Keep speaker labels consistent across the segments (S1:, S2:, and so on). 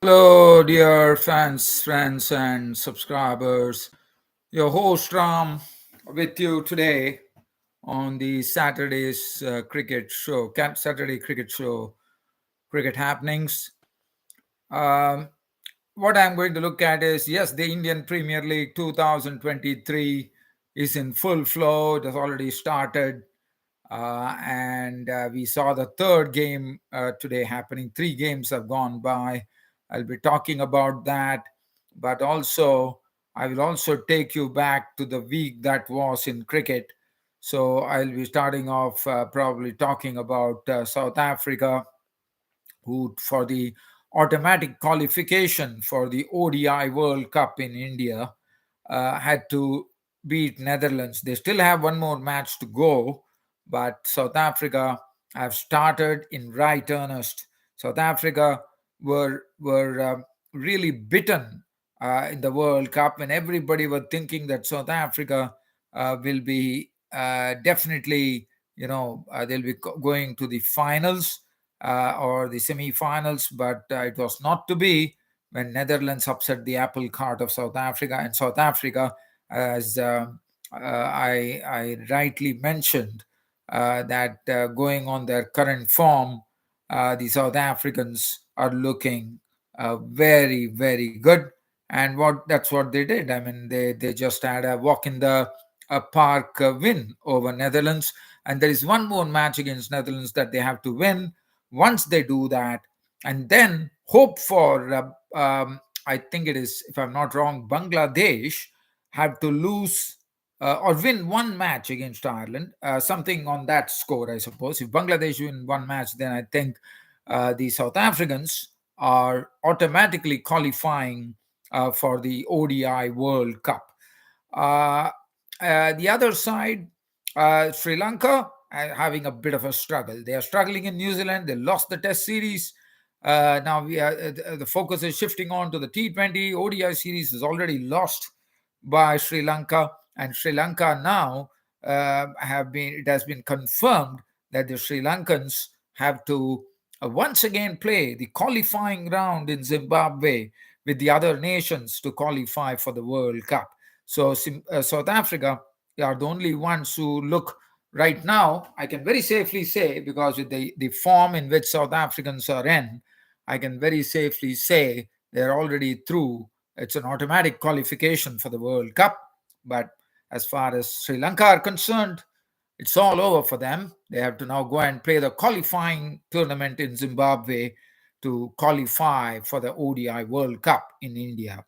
S1: Hello, dear fans, friends, and subscribers. Your host Ram with you today on the Saturday's cricket show, Saturday cricket show, Cricket Happenings. Um, what I'm going to look at is yes, the Indian Premier League 2023 is in full flow. It has already started. And we saw the third game today happening. Three games have gone by. I'll be talking about that, but also I will also take you back to the week that was in cricket. So I'll be starting off probably talking about South Africa, who for the automatic qualification for the ODI World Cup in India had to beat Netherlands. They still have one more match to go, but South Africa have started in right earnest. South Africa were really bitten in the World Cup, and everybody were thinking that South Africa will be definitely, they'll be going to the finals or the semi-finals, but it was not to be when Netherlands upset the apple cart of South Africa. And South Africa, as I rightly mentioned, that going on their current form, the South Africans are looking very, very good. And that's what they did. I mean, they just had a walk in the park win over Netherlands. And there is one more match against Netherlands that they have to win. Once they do that, and then hope for I think it is, if I'm not wrong, Bangladesh have to lose or win one match against Ireland, something on that score, I suppose. If Bangladesh win one match, then I think the South Africans are automatically qualifying for the ODI World Cup. Uh, the other side, Sri Lanka, having a bit of a struggle. They are struggling in New Zealand. They lost the Test series. Now the focus is shifting on to the T20. ODI series is already lost by Sri Lanka, and Sri Lanka now it has been confirmed that the Sri Lankans have to once again play the qualifying round in Zimbabwe with the other nations to qualify for the World Cup. So South Africa are the only ones who look right now, I can very safely say, because with the form in which South Africans are in, I can very safely say they're already through. It's an automatic qualification for the World Cup. But as far as Sri Lanka are concerned, it's all over for them. They have to now go and play the qualifying tournament in Zimbabwe to qualify for the ODI World Cup in India.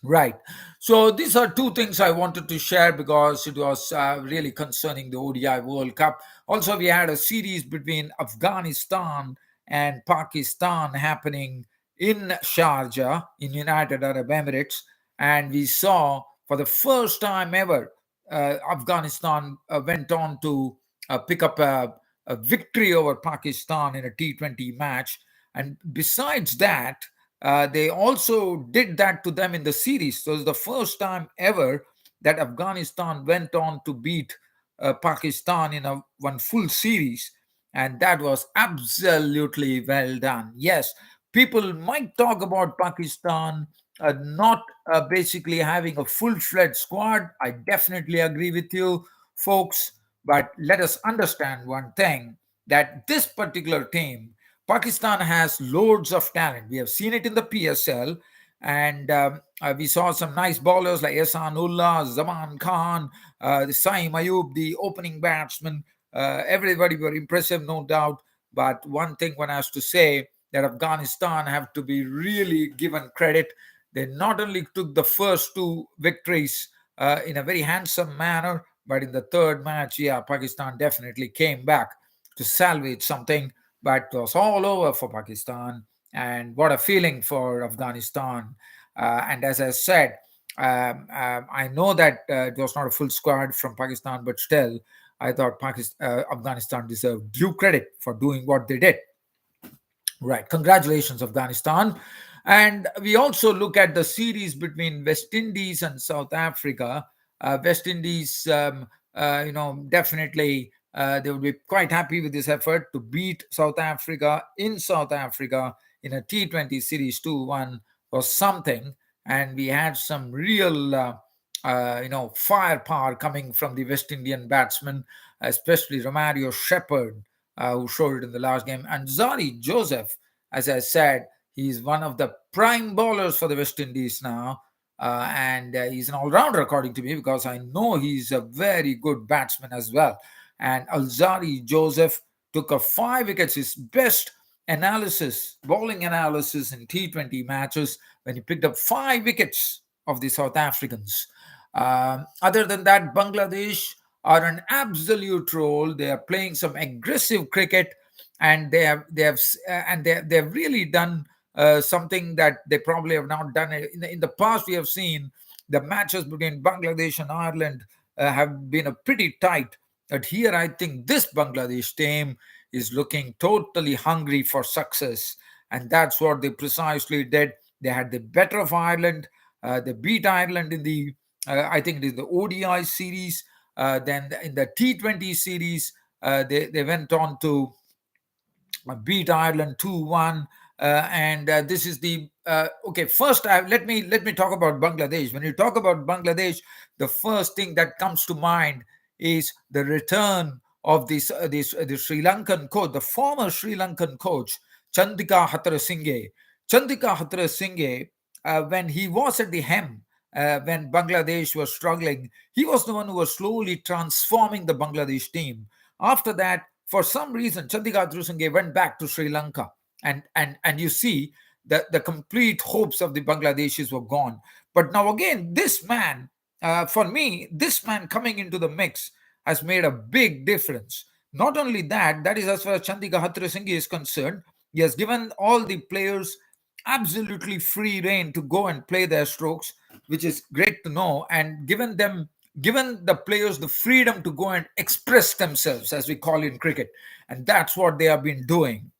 S1: Right. So these are two things I wanted to share because it was really concerning the ODI World Cup. Also, we had a series between Afghanistan and Pakistan happening in Sharjah, in United Arab Emirates, and we saw for the first time ever, Afghanistan went on to pick up a victory over Pakistan in a T20 match. And besides that, they also did that to them in the series. So it's the first time ever that Afghanistan went on to beat Pakistan in one full series. And that was absolutely well done. Yes, people might talk about Pakistan not basically having a full-fledged squad. I definitely agree with you, folks. But let us understand one thing, that this particular team, Pakistan, has loads of talent. We have seen it in the PSL, and we saw some nice bowlers like Ehsanullah, Zaman Khan, the Saim Ayub, the opening batsman. Everybody were impressive, no doubt. But one thing one has to say, that Afghanistan have to be really given credit. They not only took the first two victories in a very handsome manner, but in the third match, yeah, Pakistan definitely came back to salvage something, but it was all over for Pakistan. And what a feeling for Afghanistan. And as I said, I know that it was not a full squad from Pakistan, but still, I thought Afghanistan deserved due credit for doing what they did. Right. Congratulations, Afghanistan. And we also look at the series between West Indies and South Africa. West Indies, definitely they would be quite happy with this effort to beat South Africa in South Africa in a T20 series 2-1 was something, and we had some real firepower coming from the West Indian batsmen, especially Romario Shepherd, who showed it in the last game, and Zari Joseph. As I said, he's one of the prime bowlers for the West Indies now, and he's an all-rounder according to me, because I know he's a very good batsman as well. And Alzari Joseph took a 5 wickets, his best bowling analysis in T20 matches, when he picked up 5 wickets of the South Africans. Other than that, Bangladesh are an absolute role. They are playing some aggressive cricket, and they've really done something that they probably have not done in the past. We have seen the matches between Bangladesh and Ireland have been a pretty tight. But here, I think this Bangladesh team is looking totally hungry for success, and that's what they precisely did. They had the better of Ireland. They beat Ireland in the I think it is the ODI series. Then in the T20 series, they went on to beat Ireland 2-1. And this is the okay. First, let me talk about Bangladesh. When you talk about Bangladesh, the first thing that comes to mind is the return of the Sri Lankan coach, the former Sri Lankan coach Chandika Hatrasinghe. Chandika Hatrasinghe, when he was at the helm, when Bangladesh was struggling, he was the one who was slowly transforming the Bangladesh team. After that, for some reason, Chandika Hatrasinghe went back to Sri Lanka, and you see that the complete hopes of the Bangladeshis were gone. But now again, this man, for me, this man coming into the mix has made a big difference. Not only that, that is as far as Chandika Hatrasinghe is concerned, he has given all the players absolutely free rein to go and play their strokes, which is great to know, and given the players the freedom to go and express themselves, as we call it in cricket, and that's what they have been doing.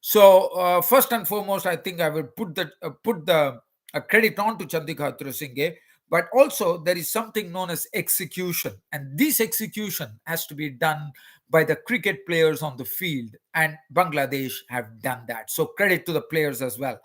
S1: So first and foremost, I think I will put the credit on to Chandika Hatrasinghe, but also there is something known as execution, and this execution has to be done by the cricket players on the field, and Bangladesh have done that. So credit to the players as well.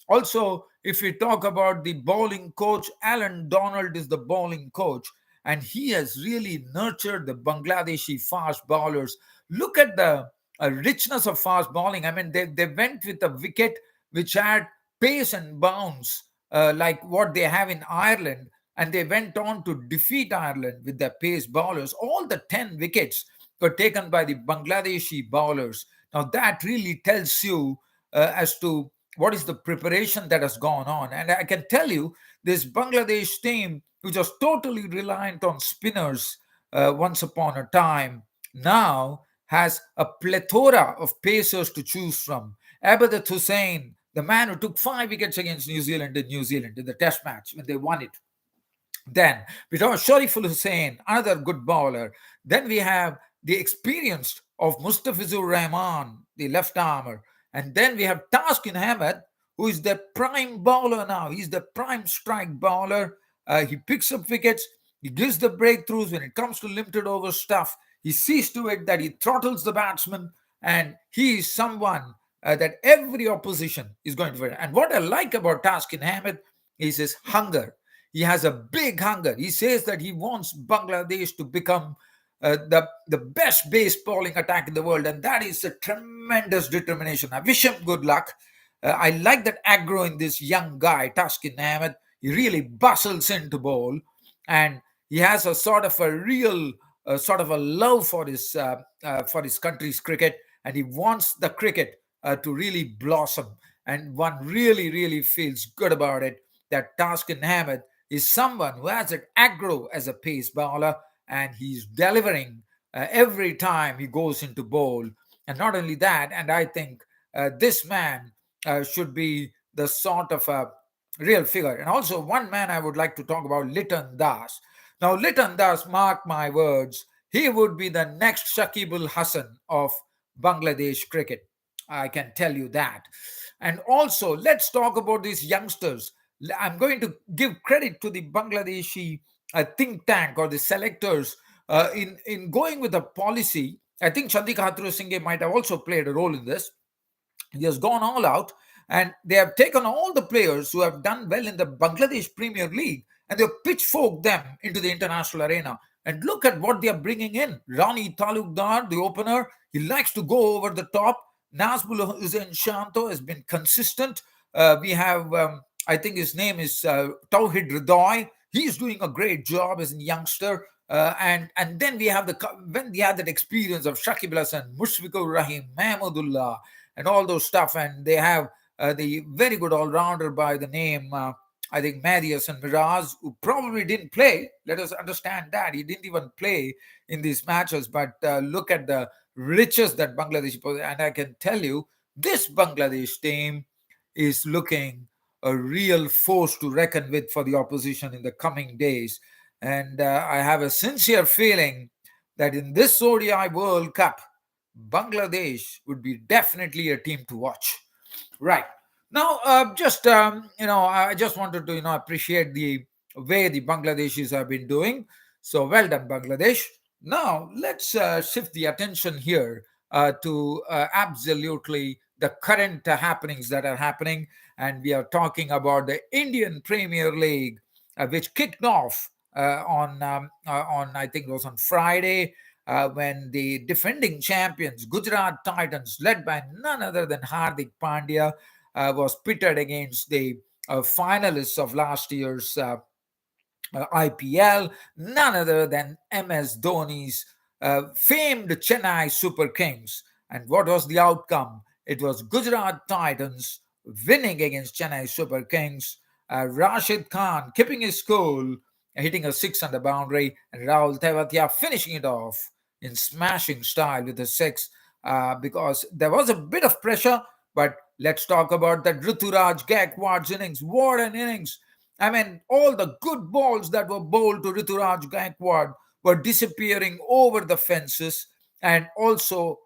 S1: Also, if we talk about the bowling coach, Alan Donald is the bowling coach, and he has really nurtured the Bangladeshi fast bowlers. Look at the richness of fast bowling. I mean, they went with a wicket which had pace and bounce, like what they have in Ireland, and they went on to defeat Ireland with their pace bowlers. All the 10 wickets were taken by the Bangladeshi bowlers. Now, that really tells you as to what is the preparation that has gone on. And I can tell you, this Bangladesh team, which was totally reliant on spinners once upon a time, now has a plethora of pacers to choose from. Abadat Hussain, the man who took 5 wickets against New Zealand in the test match when they won it. Then we have Shariful Hussain, another good bowler. Then we have the experienced of Mustafizur Rahman, the left armer. And then we have Taskin Ahmed, who is the prime bowler now. He's the prime strike bowler. He picks up wickets. He gives the breakthroughs when it comes to limited over stuff. He sees to it that he throttles the batsman, and he is someone that every opposition is going to win. And what I like about Taskin Ahmed is his hunger. He has a big hunger. He says that he wants Bangladesh to become the best base bowling attack in the world, and that is a tremendous determination. I wish him good luck. I like that aggro in this young guy, Taskin Ahmed. He really bustles into bowl, and he has a sort of a real sort of a love for his country's cricket, and he wants the cricket to really blossom. And one really, really feels good about it that Taskin Ahmed is someone who has an aggro as a pace bowler, and he's delivering every time he goes into bowl. And not only that, and I think this man should be the sort of a real figure. And also, one man I would like to talk about, Liton Das. Now, Liton Das, mark my words, he would be the next Shakibul Hassan of Bangladesh cricket. I can tell you that. And also, let's talk about these youngsters. I'm going to give credit to the Bangladeshi think tank or the selectors in going with a policy. I think Chandika Hatrasinghe might have also played a role in this. He has gone all out, And they have taken all the players who have done well in the Bangladesh Premier League and they've pitchforked them into the international arena. And look at what they are bringing in. Rani Talukdar, the opener, he likes to go over the top. Nazmul Hussain Shanto has been consistent. We have, I think his name is Tauhid Ridoy. He's doing a great job as a youngster. And then we have when we have that experience of Shakib Al Hasan, Mushfiqur Rahim, Mahmudullah, and all those stuff. And they have the very good all-rounder by the name, I think, Marius and Miraz, who probably didn't play. Let us understand that. He didn't even play in these matches. But look at the riches that Bangladesh possesses. And I can tell you, this Bangladesh team is looking a real force to reckon with for the opposition in the coming days. And I have a sincere feeling that in this ODI World Cup, Bangladesh would be definitely a team to watch. Right. Now, I just wanted to, appreciate the way the Bangladeshis have been doing. So well done, Bangladesh. Now, let's shift the attention here to absolutely the current happenings that are happening. And we are talking about the Indian Premier League, which kicked off on I think it was on Friday, when the defending champions Gujarat Titans, led by none other than Hardik Pandya, was pitted against the finalists of last year's IPL, none other than MS Dhoni's famed Chennai Super Kings. And what was the outcome? It was Gujarat Titans winning against Chennai Super Kings. Rashid Khan keeping his cool, hitting a six on the boundary, and Rahul Tewatia finishing it off in smashing style with a six, because there was a bit of pressure. But let's talk about that Rituraj Gaikwad's innings. What an innings! I mean, all the good balls that were bowled to Rituraj Gaikwad were disappearing over the fences and also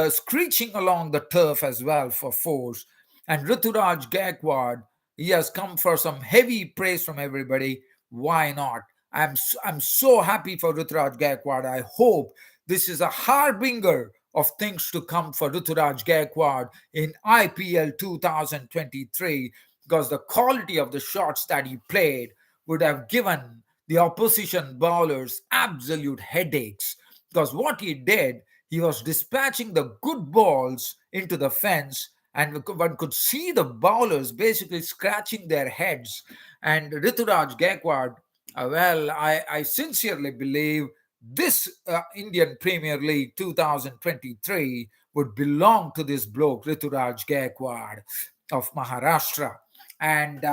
S1: screeching along the turf as well for force. And Rituraj Gaikwad, he has come for some heavy praise from everybody. Why not? I'm so happy for Rituraj Gaikwad. I hope this is a harbinger of things to come for Rituraj Gaikwad in IPL 2023, because the quality of the shots that he played would have given the opposition bowlers absolute headaches. Because what he did, he was dispatching the good balls into the fence, and one could see the bowlers basically scratching their heads. And Rituraj Gaikwad, I sincerely believe this Indian Premier League 2023 would belong to this bloke, Rituraj Gaikwad of Maharashtra. And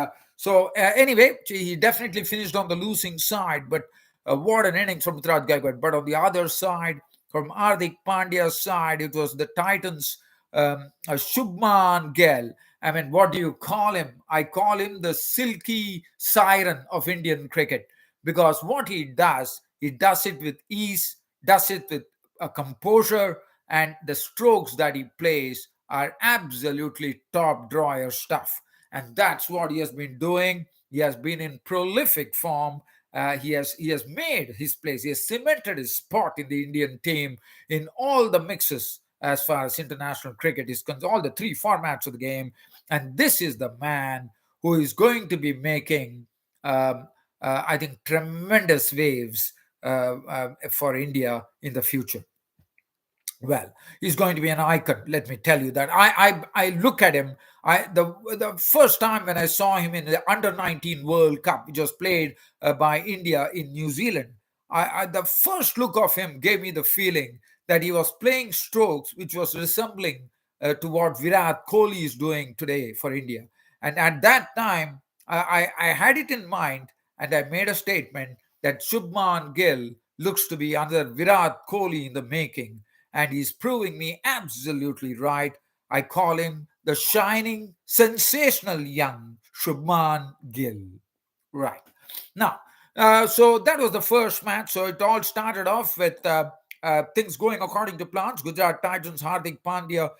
S1: anyway, he definitely finished on the losing side, but what an innings from Rituraj Gaikwad. But on the other side, from Hardik Pandya's side, it was the Titans, Shubman Gill. I mean, what do you call him? I call him the silky siren of Indian cricket, because what he does it with ease, does it with a composure, and the strokes that he plays are absolutely top drawer stuff. And that's what he has been doing. He has been in prolific form. He has made his place. He has cemented his spot in the Indian team in all the mixes as far as international cricket is concerned, all the three formats of the game. And this is the man who is going to be making, I think, tremendous waves for India in the future. Well, he's going to be an icon. Let me tell you that. I look at him. The first time when I saw him in the Under-19 World Cup, which was played by India in New Zealand, the first look of him gave me the feeling that he was playing strokes which was resembling to what Virat Kohli is doing today for India. And at that time, I had it in mind, and I made a statement that Shubman Gill looks to be another Virat Kohli in the making, and he's proving me absolutely right. I call him the shining, sensational young Shubman Gill. Right. Now, so that was the first match. So it all started off with things going according to plans. Gujarat Titans, Hardik Pandya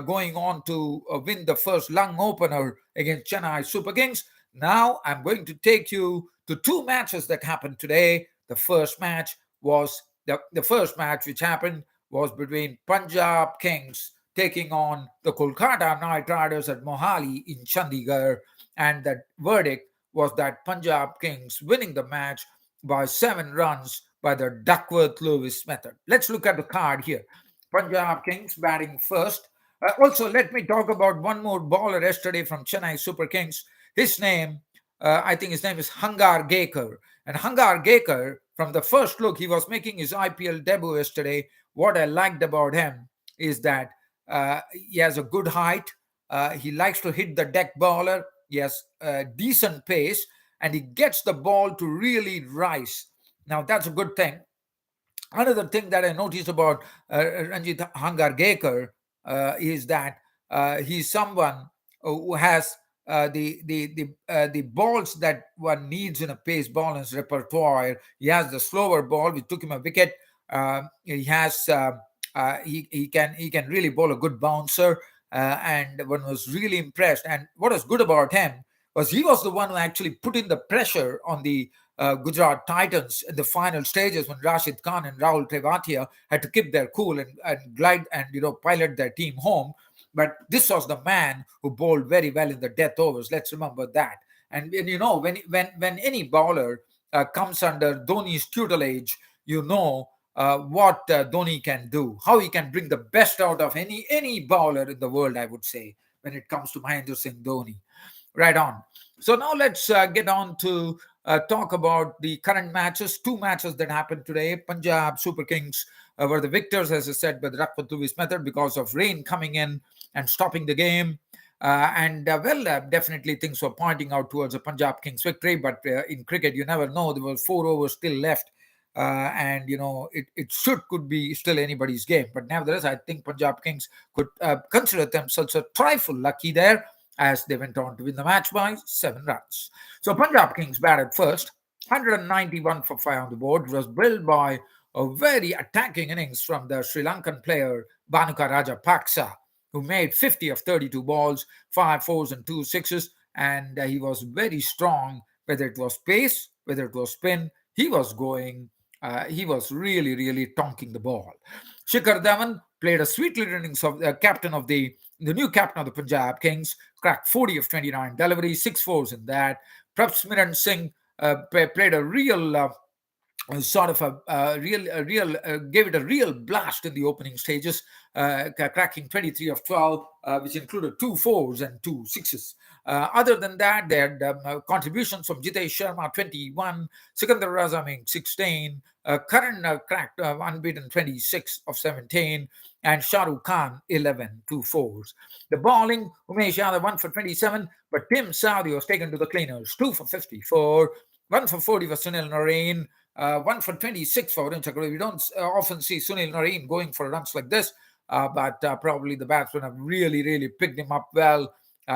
S1: going on to win the first lung opener against Chennai Super Kings. Now I'm going to take you to two matches that happened today. The first match which happened was between Punjab Kings taking on the Kolkata Knight Riders at Mohali in Chandigarh. And the verdict was that Punjab Kings winning the match by 7 runs by the Duckworth-Lewis method. Let's look at the card here. Punjab Kings batting first. Also, let me talk about one more bowler yesterday from Chennai Super Kings. His name, I think his name is Hangar Gekar. And Hangar Gekar, from the first look, he was making his IPL debut yesterday. What I liked about him is that he has a good height. He likes to hit the deck bowler. He has decent pace, and he gets the ball to really rise. Now, that's a good thing. Another thing that I noticed about Ranjit Hangargekar is that he's someone who has the balls that one needs in a pace bowler's repertoire. He has the slower ball, which took him a wicket. He has he can really bowl a good bouncer, and one was really impressed. And what was good about him was he was the one who actually put in the pressure on the Gujarat Titans in the final stages when Rashid Khan and Rahul Tewatia had to keep their cool and glide and pilot their team home. But this was the man who bowled very well in the death overs. Let's remember that. And when any bowler comes under Dhoni's tutelage, you know what Dhoni can do, how he can bring the best out of any bowler in the world. I would say when it comes to Mahendra Singh Dhoni. Right on. So now let's get on to talk about the current matches. 2 matches that happened today. Punjab Super Kings were the victors, as I said, by the Duckworth-Lewis method because of rain coming in and stopping the game. Definitely things were pointing out towards a Punjab Kings victory. But in cricket, you never know. There were 4 overs still left. It could be still anybody's game. But nevertheless, I think Punjab Kings could consider themselves a trifle lucky there, as they went on to win the match by 7 runs. So Punjab Kings batted first, 191 for 5 on the board. It was built by a very attacking innings from the Sri Lankan player Bhanuka Rajapaksa, who made 50 of 32 balls, 5 fours and 2 sixes, and he was very strong, whether it was pace, whether it was spin, he was going, he was really, really tonking the ball. Shikhar Dhawan played a sweet little innings of the new captain of the Punjab Kings, cracked 40 of 29 deliveries, 6 fours in that. Prabhsmiran Singh played a real sort of gave it a real blast in the opening stages, cracking 23 of 12, which included 2 fours and 2 sixes. Other than that, they had contributions from Jitesh Sharma, 21, Sikandar Razaming, 16, Karan cracked unbeaten 26 of 17, and Shahrukh Khan, 11, 2 fours. The bowling, Umesh Yadav, 1 for 27, but Tim Saudi was taken to the cleaners, 2 for 54, 1 for 40 for Sunil Narine, 1 for 26 for Varun Chakravarti. We don't often see Sunil Narine going for runs like this, but probably the batsmen have really, really picked him up well.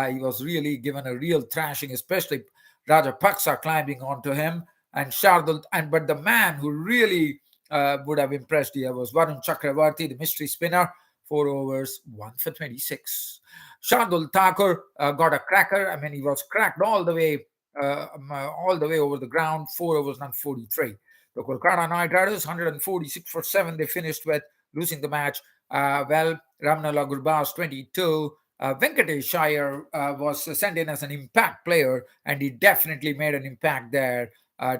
S1: He was really given a real thrashing, especially Rajapaksa climbing onto him. And Shardul, but the man who really would have impressed here was Varun Chakravarti, the mystery spinner, 4 overs, 1 for 26. Shardul Thakur got a cracker. I mean, he was cracked all the way over the ground, 4 overs, not 43. The Kolkata Knight Riders, 146 for 7, they finished with, losing the match. Ramnala Gurbaz, 22. Venkatesh Iyer was sent in as an impact player, and he definitely made an impact there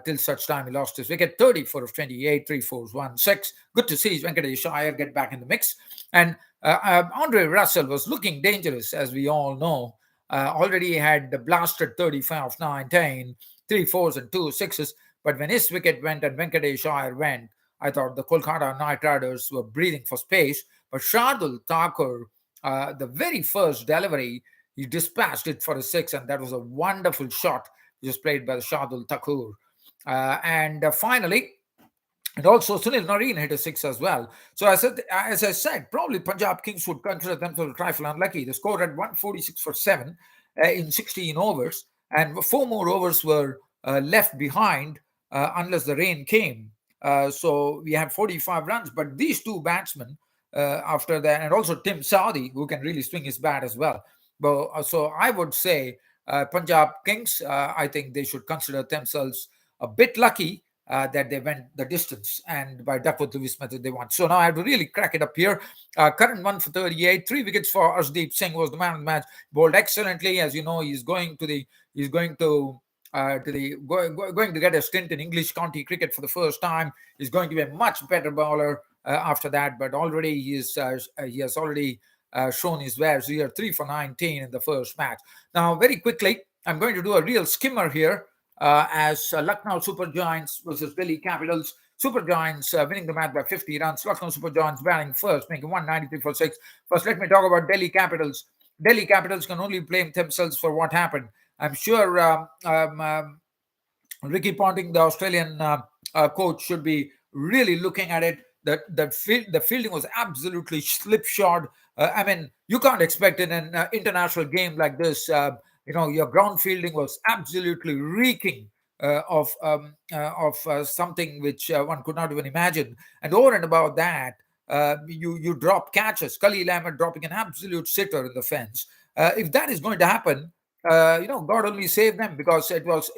S1: till such time he lost his wicket. 34 of 28, 3 fours, 1 6. Good to see Venkatesh Iyer get back in the mix. And Andre Russell was looking dangerous, as we all know. Already had blasted 35 of 19, 3 fours and 2 sixes. But when his wicket went and Venkatesh Iyer went, I thought the Kolkata Knight Riders were breathing for space. But Shardul Thakur, the very first delivery, he dispatched it for a 6, and that was a wonderful shot just played by the Shardul Thakur. Finally, and also Sunil Narine hit a 6 as well. So as I said, probably Punjab Kings would consider themselves a trifle unlucky. They scored at 146 for 7 in 16 overs, and 4 more overs were left behind unless the rain came. So we had 45 runs. But these 2 batsmen, after that, and also Tim Saudi, who can really swing his bat as well. So I would say Punjab Kings, I think they should consider themselves a bit lucky, that they went the distance, and by Duckworth Lewis method they won. So now I have to really crack it up here. Current 1 for 38, 3 wickets for Arshdeep Singh, was the man of the match. Bowled excellently, as you know. He's going to get a stint in English county cricket for the first time. He's going to be a much better bowler after that, but already he has already shown his wares here. 3 for 19 in the first match. Now, very quickly, I'm going to do a real skimmer here as Lucknow Super Giants versus Delhi Capitals. Super Giants winning the match by 50 runs. Lucknow Super Giants batting first, making 193 for 6. First, let me talk about Delhi Capitals. Delhi Capitals can only blame themselves for what happened. I'm sure Ricky Ponting, the Australian coach, should be really looking at it. The fielding was absolutely slipshod. I mean, you can't expect in an international game like this. Your ground fielding was absolutely reeking of something which one could not even imagine. And over and above that, you drop catches. Khalil Ahmed dropping an absolute sitter in the fence. If that is going to happen, God only save them, because it was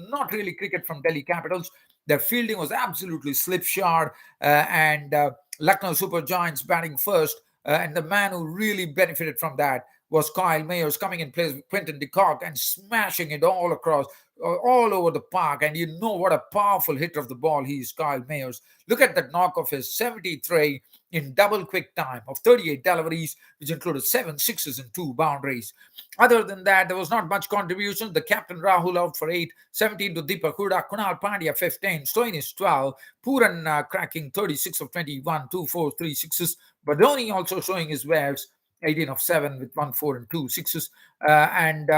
S1: not really cricket from Delhi Capitals. Their fielding was absolutely slipshod, and Lucknow Super Giants batting first, and the man who really benefited from that was Kyle Mayers, coming in place with Quinton de Kock and smashing it all across, all over the park. And you know what a powerful hitter of the ball he is, Kyle Mayers. Look at that knock of his, 73 in double quick time of 38 deliveries, which included 7 sixes and 2 boundaries. Other than that, there was not much contribution. The captain Rahul out for 8, 17 to Deepak Hooda, Kunal Pandya 15, Stoinis 12, Puran cracking 36 of 21, 2 4, 3 sixes. Badoni also showing his wares, 18 of 7 with 1 4 and 2 sixes. And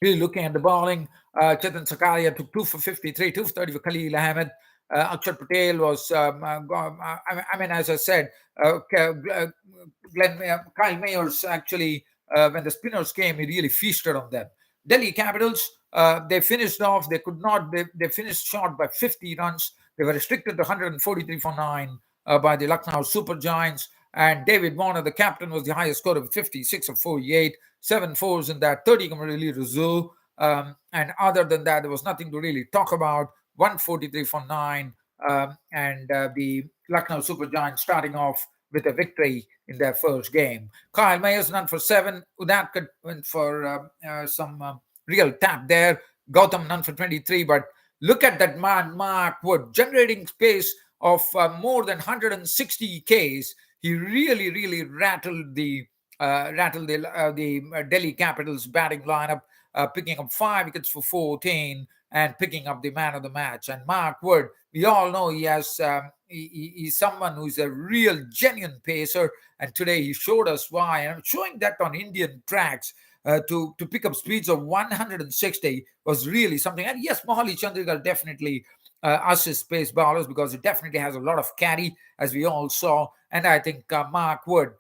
S1: really looking at the bowling, Chetan Sakaria took 2 for 53, 2 for 30 for Khalil Ahmed. Akshat Patel was, as I said, Kyle Mayers actually, when the spinners came, he really feasted on them. Delhi Capitals, they finished off. They could not. They finished short by 50 runs. They were restricted to 143 for 9 by the Lucknow Super Giants. And David Warner, the captain, was the highest scorer with 56 of 48, 7 fours in that, 30 Kamarili Rizul. And other than that, there was nothing to really talk about. 143 for 9. And the Lucknow Super Giants starting off with a victory in their first game. Kyle Mayers none for 7. Udat went for some real tap there. Gautam none for 23. But look at that man, Mark Wood, generating space of more than 160 Ks. He really rattled the Delhi Capitals batting lineup, picking up 5 wickets for 14 and picking up the man of the match. And Mark Wood, we all know he's someone who's a real genuine pacer, and today he showed us why. And I'm showing that on Indian tracks. To pick up speeds of 160 was really something. And yes, Mohali Chandigarh definitely assists pace bowlers, because it definitely has a lot of carry, as we all saw. And I think Mark Wood,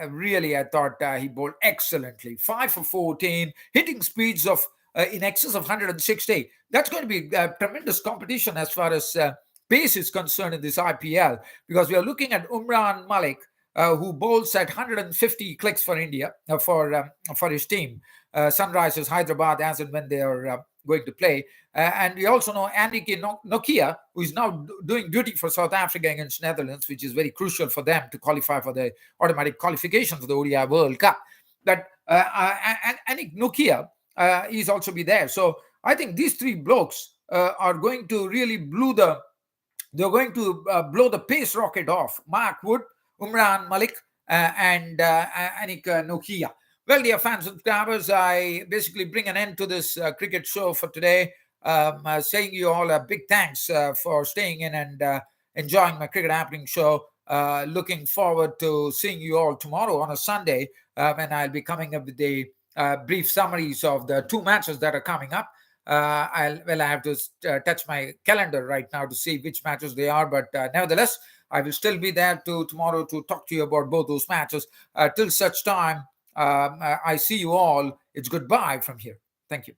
S1: really, I thought he bowled excellently. 5 for 14, hitting speeds of in excess of 160. That's going to be tremendous competition as far as pace is concerned in this IPL, because we are looking at Umran Malik, who bowls at 150 clicks for India, for his team, Sunrisers Hyderabad, as and when they are going to play. And we also know Andy Nokia, who is now doing duty for South Africa against Netherlands, which is very crucial for them to qualify for the automatic qualification for the ODI World Cup. That Anik Nokia is also be there. So I think these 3 blokes are going to really blow the pace rocket off. Mark Wood, Umran Malik, and Anik Nokia. Well, dear fans and subscribers, I basically bring an end to this cricket show for today. Saying you all a big thanks for staying in and enjoying my Cricket Happening show. Looking forward to seeing you all tomorrow on a Sunday, when I'll be coming up with the brief summaries of the 2 matches that are coming up. I have to touch my calendar right now to see which matches they are, but nevertheless, I will still be there tomorrow to talk to you about both those matches. Till such time, I see you all. It's goodbye from here. Thank you.